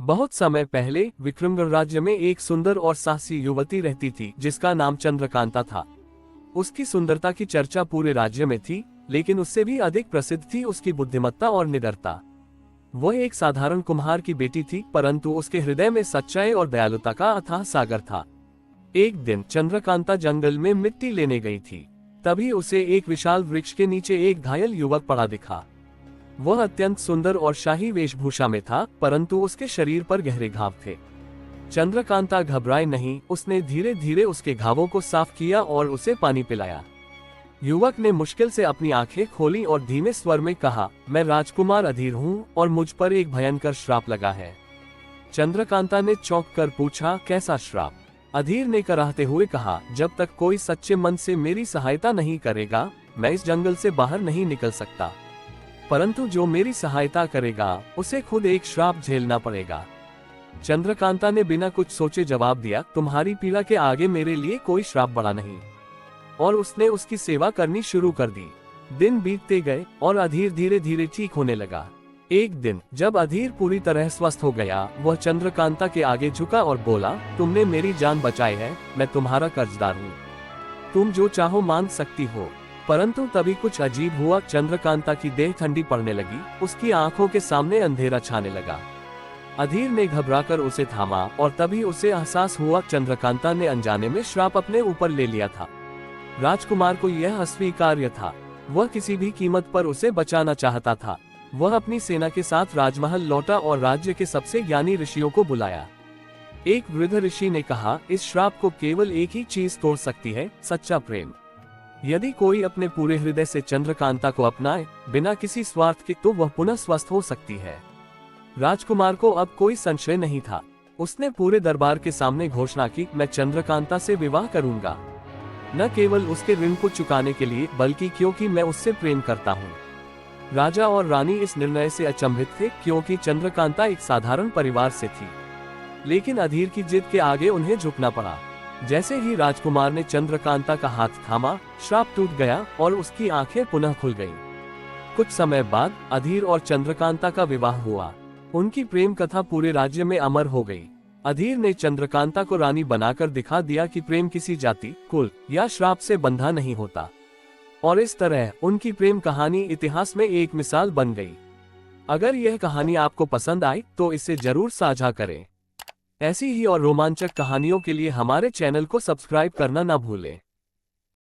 बहुत समय पहले विक्रमगढ़ राज्य में एक सुंदर और साहसी युवती रहती थी जिसका नाम चंद्रकांता था। उसकी सुंदरता की चर्चा पूरे राज्य में थी, लेकिन उससे भी अधिक प्रसिद्ध थी उसकी बुद्धिमत्ता और निडरता। वह एक साधारण कुम्हार की बेटी थी, परंतु उसके हृदय में सच्चाई और दयालुता का अथाह सागर था। एक दिन चंद्रकांता जंगल में मिट्टी लेने गई थी। तभी उसे एक विशाल वृक्ष के नीचे एक घायल युवक पड़ा दिखा। वह अत्यंत सुंदर और शाही वेशभूषा में था, परंतु उसके शरीर पर गहरे घाव थे। चंद्रकांता घबराई नहीं, उसने धीरे धीरे उसके घावों को साफ किया और उसे पानी पिलाया। युवक ने मुश्किल से अपनी आंखें खोली और धीमे स्वर में कहा, मैं राजकुमार अधीर हूँ और मुझ पर एक भयंकर श्राप लगा है। चंद्रकांता ने चौंक कर पूछा, कैसा श्राप? अधीर ने कराहते हुए कहा, जब तक कोई सच्चे मन से मेरी सहायता नहीं करेगा, मैं इस जंगल से बाहर नहीं निकल सकता। परंतु जो मेरी सहायता करेगा उसे खुद एक श्राप झेलना पड़ेगा। चंद्रकांता ने बिना कुछ सोचे जवाब दिया, तुम्हारी पीड़ा के आगे मेरे लिए कोई श्राप बड़ा नहीं। और उसने उसकी सेवा करनी शुरू कर दी। दिन बीतते गए और अधीर धीरे धीरे ठीक होने लगा। एक दिन जब अधीर पूरी तरह स्वस्थ हो गया, वह चंद्रकांता के आगे झुका और बोला, तुमने मेरी जान बचाई है, मैं तुम्हारा कर्जदार हूँ। तुम जो चाहो मांग सकती हो। परंतु तभी कुछ अजीब हुआ। चंद्रकांता की देह ठंडी पड़ने लगी, उसकी आंखों के सामने अंधेरा छाने लगा। अधीर ने घबराकर उसे थामा और तभी उसे एहसास हुआ चंद्रकांता ने अनजाने में श्राप अपने ऊपर ले लिया था। राजकुमार को यह अस्वीकार्य था। वह किसी भी कीमत पर उसे बचाना चाहता था। वह अपनी सेना के साथ राजमहल लौटा और राज्य के सबसे ज्ञानी ऋषियों को बुलाया। एक वृद्ध ऋषि ने कहा, इस श्राप को केवल एक ही चीज तोड़ सकती है, सच्चा प्रेम। यदि कोई अपने पूरे हृदय से चंद्रकांता को अपनाए, बिना किसी स्वार्थ के, तो वह पुनः स्वस्थ हो सकती है। राजकुमार को अब कोई संशय नहीं था। उसने पूरे दरबार के सामने घोषणा की, मैं चंद्रकांता से विवाह करूंगा, न केवल उसके ऋण को चुकाने के लिए, बल्कि क्योंकि मैं उससे प्रेम करता हूँ। राजा और रानी इस निर्णय से अचंभित थे, क्योंकि चंद्रकांता एक साधारण परिवार से थी। लेकिन अधीर की जिद के आगे उन्हें झुकना पड़ा। जैसे ही राजकुमार ने चंद्रकांता का हाथ थामा, श्राप टूट गया और उसकी आंखें पुनः खुल गईं। कुछ समय बाद अधीर और चंद्रकांता का विवाह हुआ। उनकी प्रेम कथा पूरे राज्य में अमर हो गई। अधीर ने चंद्रकांता को रानी बनाकर दिखा दिया कि प्रेम किसी जाति, कुल या श्राप से बंधा नहीं होता। और इस तरह उनकी प्रेम कहानी इतिहास में एक मिसाल बन गई। अगर यह कहानी आपको पसंद आई तो इसे जरूर साझा करें। ऐसी ही और रोमांचक कहानियों के लिए हमारे चैनल को सब्सक्राइब करना ना भूलें।